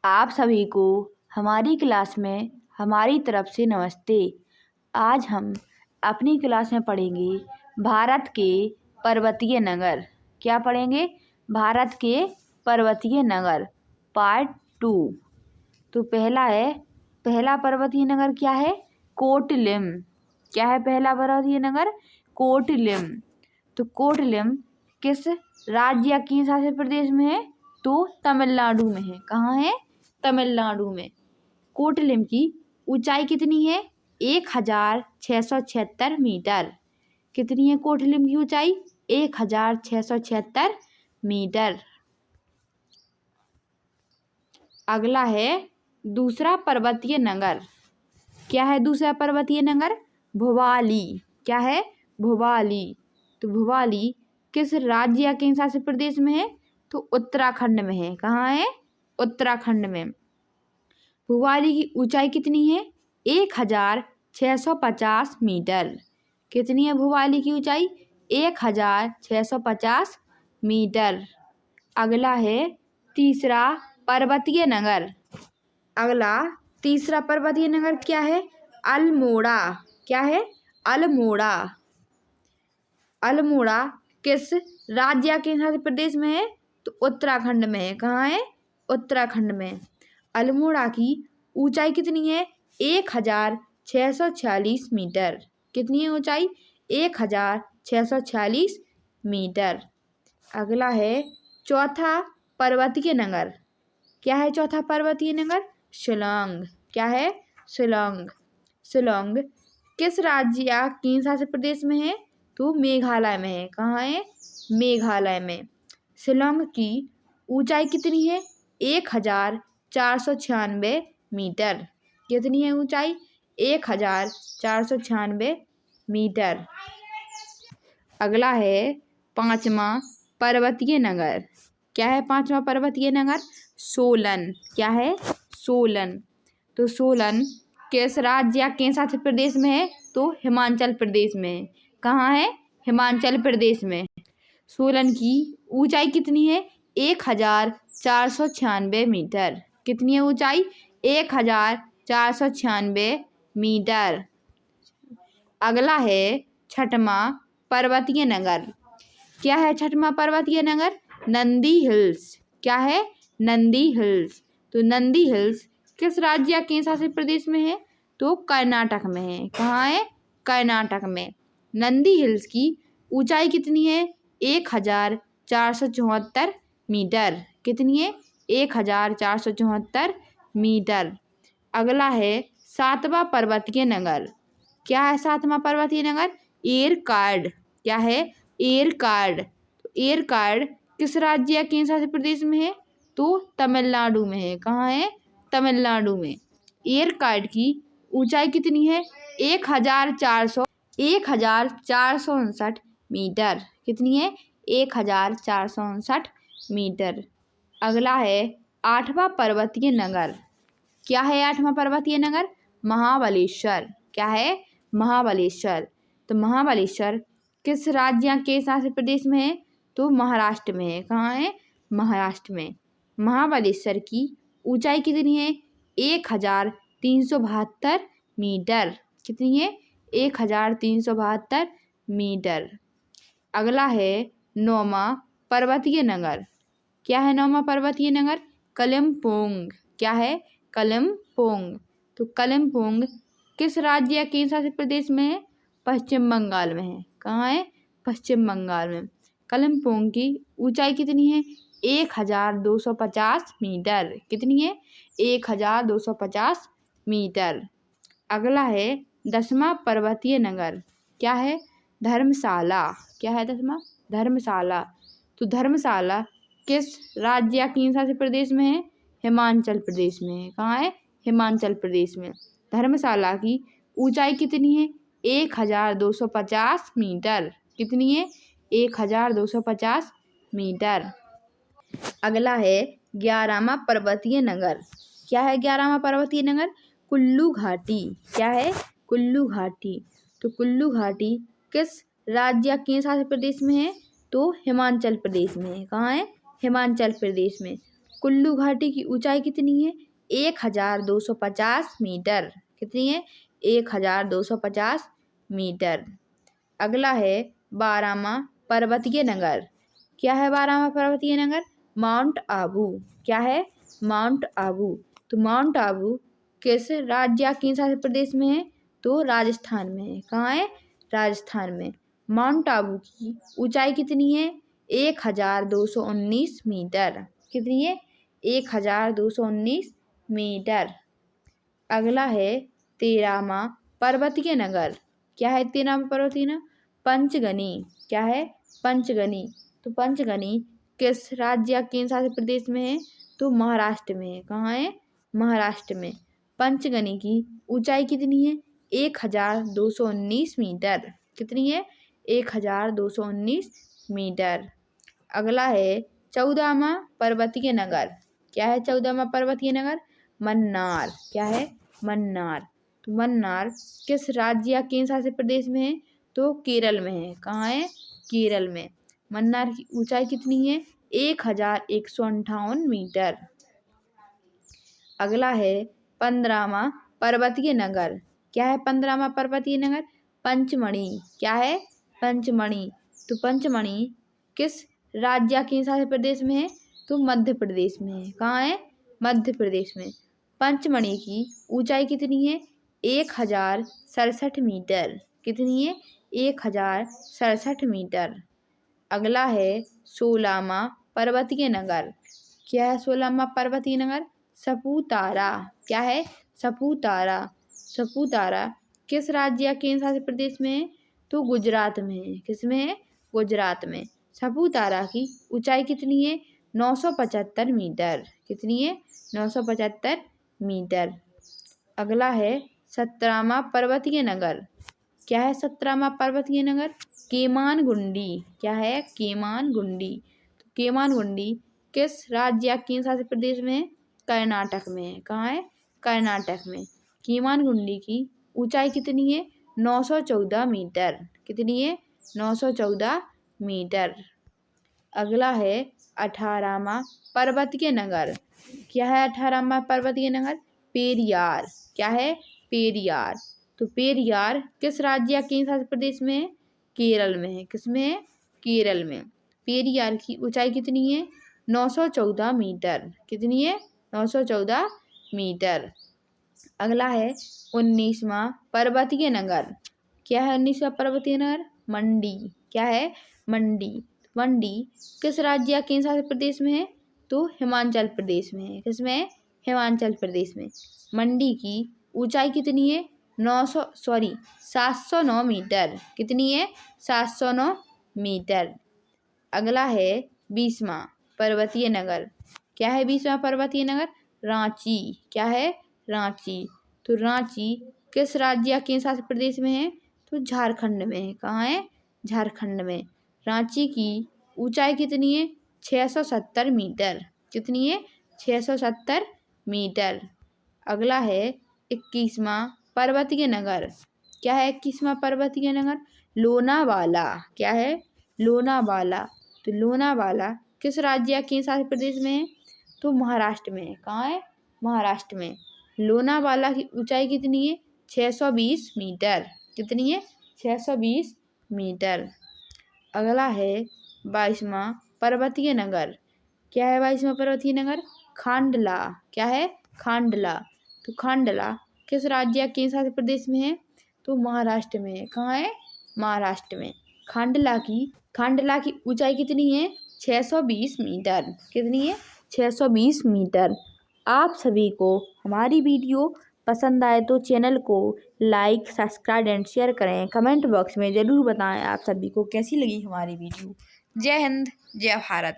आप सभी को हमारी क्लास में हमारी तरफ से नमस्ते। आज हम अपनी क्लास में पढ़ेंगे भारत के पर्वतीय नगर। क्या पढ़ेंगे? भारत के पर्वतीय नगर पार्ट 2। तो पहला पर्वतीय नगर क्या है? कोटलिम। क्या है पहला पर्वतीय नगर? कोटलिम। तो कोटलिम किस राज्य या केंद्र शासित प्रदेश में है? तो तमिलनाडु में है। कहाँ है? तमिलनाडु में। कोटलिम की ऊंचाई कितनी है? 1676 मीटर। कितनी है कोटलिम की ऊंचाई? 1676 मीटर। अगला है दूसरा पर्वतीय नगर। क्या है दूसरा पर्वतीय नगर? भुवाली। क्या है? भुवाली। तो भुवाली किस राज्य या केंद्र शासित प्रदेश में है? तो उत्तराखंड में है। कहाँ है? उत्तराखंड में। भुवाली की ऊंचाई कितनी है? 1650 मीटर। कितनी है भुवाली की ऊंचाई? 1650 मीटर। अगला है तीसरा पर्वतीय नगर। अगला तीसरा पर्वतीय नगर क्या है? अल्मोड़ा। क्या है? अल्मोड़ा। अल्मोड़ा किस राज्य या केंद्र शासित प्रदेश में है? तो उत्तराखंड में है। कहाँ है? उत्तराखंड में। अल्मोड़ा की ऊंचाई कितनी है? 1646 मीटर। कितनी है ऊंचाई? 1646 मीटर। अगला है चौथा पर्वतीय नगर। क्या है चौथा पर्वतीय नगर? शिलोंग। क्या है? शिलोंग। शिलोंग किस राज्य या केंद्र शासित प्रदेश में है? तो मेघालय में है। कहाँ है? मेघालय में। शिलोंग की ऊंचाई कितनी है? 1496 मीटर। कितनी है ऊंचाई? 1496 मीटर। अगला है पांचवा पर्वतीय नगर। क्या है पांचवा पर्वतीय नगर? सोलन। क्या है? सोलन। तो सोलन किस राज्य या केंद्र शासित प्रदेश में है? तो हिमाचल प्रदेश में है। कहाँ है? हिमाचल प्रदेश में। सोलन की ऊंचाई कितनी है? 1496 मीटर। कितनी है ऊंचाई? 1496 मीटर। अगला है छठवां पर्वतीय नगर। क्या है छठवां पर्वतीय नगर? नंदी हिल्स। क्या है? नंदी हिल्स। तो नंदी हिल्स किस राज्य या केंद्र शासित प्रदेश में है? तो कर्नाटक में है। कहाँ है? कर्नाटक में। नंदी हिल्स की ऊंचाई कितनी है? 1474 मीटर। कितनी है? 1474 मीटर। अगला है सातवां पर्वतीय नगर। क्या है सातवां पर्वतीय नगर? एरकार्ड। क्या है? एरकार्ड। तो एरकार्ड किस राज्य या केंद्र शासित प्रदेश में है? तो तमिलनाडु में है। कहाँ है? तमिलनाडु में। एरकार्ड की ऊंचाई कितनी है? 1459 मीटर। कितनी है? 1459 मीटर। अगला है आठवां पर्वतीय नगर। क्या है आठवां पर्वतीय नगर? महाबलेश्वर। क्या है? महाबलेश्वर। तो महाबलेश्वर किस राज्य या केंद्र शासित प्रदेश में है? तो महाराष्ट्र में है। कहाँ है? महाराष्ट्र में। महाबलेश्वर की ऊंचाई कितनी है? 1372 मीटर। कितनी है? 1372 मीटर। अगला है नौवां पर्वतीय नगर। क्या है नौवां पर्वतीय नगर? कलिम्पोंग। क्या है? कलिम्पोंग। तो कलिम्पोंग किस राज्य या केंद्र शासित प्रदेश में है? पश्चिम बंगाल में है। कहाँ है? पश्चिम बंगाल में। कलिम्पोंग की ऊंचाई कितनी है? 1250 मीटर। कितनी है? 1250 मीटर। अगला है 10वां पर्वतीय नगर। क्या है? धर्मशाला। क्या है 10वां? धर्मशाला। तो धर्मशाला किस राज्य या केंद्र शासित प्रदेश में है? हिमाचल प्रदेश में है। कहाँ है? हिमाचल प्रदेश में। धर्मशाला की ऊंचाई कितनी है? 1250 मीटर। कितनी है? 1250 मीटर। अगला है 11वां पर्वतीय नगर। क्या है 11वां पर्वतीय नगर? कुल्लू घाटी। क्या है? कुल्लू घाटी। तो कुल्लू घाटी किस राज्य या केंद्र शासित प्रदेश में है? तो हिमाचल प्रदेश में है। कहाँ है? हिमाचल प्रदेश में। कुल्लू घाटी की ऊंचाई कितनी है? 1250 मीटर। कितनी है? 1250 मीटर। अगला है बारामा पर्वतीय नगर। क्या है बारामा पर्वतीय नगर? माउंट आबू। क्या है? माउंट आबू। तो माउंट आबू किस राज्य या केंद्र शासित प्रदेश में है? तो राजस्थान में है। कहाँ है? राजस्थान में। माउंट आबू की ऊंचाई कितनी है? 1219 मीटर। कितनी है? 1219 मीटर। अगला है तेरामा पर्वतीय नगर। क्या है तेरामा पर्वतीय नगर? पंचगनी। क्या है? पंचगनी। तो पंचगनी किस राज्य या केंद्र शासित प्रदेश में है? तो महाराष्ट्र में है। कहाँ है? महाराष्ट्र में। पंचगनी की ऊंचाई कितनी है? 1219 मीटर। कितनी है? 1219 मीटर। अगला है 14वां पर्वतीय नगर। क्या है 14वां पर्वतीय नगर? मन्नार। क्या है? मन्नार। तो मन्नार किस राज्य या केंद्र शासित प्रदेश में है? तो केरल में है। कहाँ है? केरल में। मन्नार की ऊंचाई कितनी है? 1158 मीटर। अगला है 15वां पर्वतीय नगर। क्या है 15वां पर्वतीय नगर? पंचमढ़ी। क्या है? पंचमढ़ी। तो पंचमढ़ी किस राज्य या केंद्र शासित प्रदेश में है? तो मध्य प्रदेश में है। कहाँ है? मध्य प्रदेश में। पंचमढ़ी की ऊंचाई कितनी है? 1067 मीटर। कितनी है? 1067 मीटर। अगला है 16वां पर्वतीय नगर। क्या है 16वां पर्वतीय नगर? सपूतारा। क्या है? सपूतारा। सपूतारा किस राज्य या केंद्र शासित प्रदेश में है? तो गुजरात में है। किस में है? गुजरात में। सपूतारा की ऊंचाई कितनी है? 975 मीटर। कितनी है? 975 मीटर। अगला है 17वां पर्वतीय नगर। क्या है 17वां पर्वतीय नगर? केमानगुंडी। क्या है? केमानगुंडी। तो केमानगुंडी किस राज्य या केंद्र शासित प्रदेश में है? कर्नाटक में है। कहाँ है? कर्नाटक में। केमानगुंडी की ऊंचाई कितनी है? 914 मीटर। कितनी है? 914 मीटर। अगला है 18वां पर्वतीय नगर। क्या है 18वां पर्वतीय नगर? पेरियार। क्या है? पेरियार। तो पेरियार किस राज्य या केंद्र शासित प्रदेश में है? केरल में है। किस में है? केरल में। पेरियार की ऊंचाई कितनी है? 914 मीटर। कितनी है? 914 मीटर। अगला है 19वां पर्वतीय नगर। क्या है 19वां पर्वतीय नगर? मंडी। क्या है? मंडी। मंडी किस राज्य या केंद्र शासित प्रदेश में है? तो हिमाचल प्रदेश में है। किसमें है? हिमाचल प्रदेश में। मंडी की ऊंचाई कितनी है? 709 मीटर। कितनी है? 709 मीटर। अगला है 20वां पर्वतीय नगर। क्या है 20वां पर्वतीय नगर? रांची। क्या है? रांची। तो रांची किस राज्य या केंद्र शासित प्रदेश में है? तो झारखंड में है। कहाँ है? झारखंड में। रांची की ऊंचाई कितनी है? 670 मीटर। कितनी है? 670 मीटर। अगला है 21वां पर्वतीय नगर। क्या है 21वां पर्वतीय नगर? लोनावाला। क्या है? लोनावाला। तो लोनावाला किस राज्य या केंद्र शासित प्रदेश में है? तो महाराष्ट्र में है। कहाँ है? महाराष्ट्र में। लोनावाला की ऊंचाई कितनी है? 620 मीटर। कितनी है? 620 मीटर। अगला है 22वां पर्वतीय नगर। क्या है 22वां पर्वतीय नगर? खांडला। क्या है? खांडला। तो खांडला किस राज्य या केंद्र शासित प्रदेश में है? तो महाराष्ट्र में है। कहाँ है? महाराष्ट्र में। खांडला की ऊंचाई कितनी है? 620 मीटर। कितनी है? 620 मीटर। आप सभी को हमारी वीडियो पसंद आए तो चैनल को लाइक, सब्सक्राइब एंड शेयर करें। कमेंट बॉक्स में ज़रूर बताएं आप सभी को कैसी लगी हमारी वीडियो। जय हिंद, जय भारत।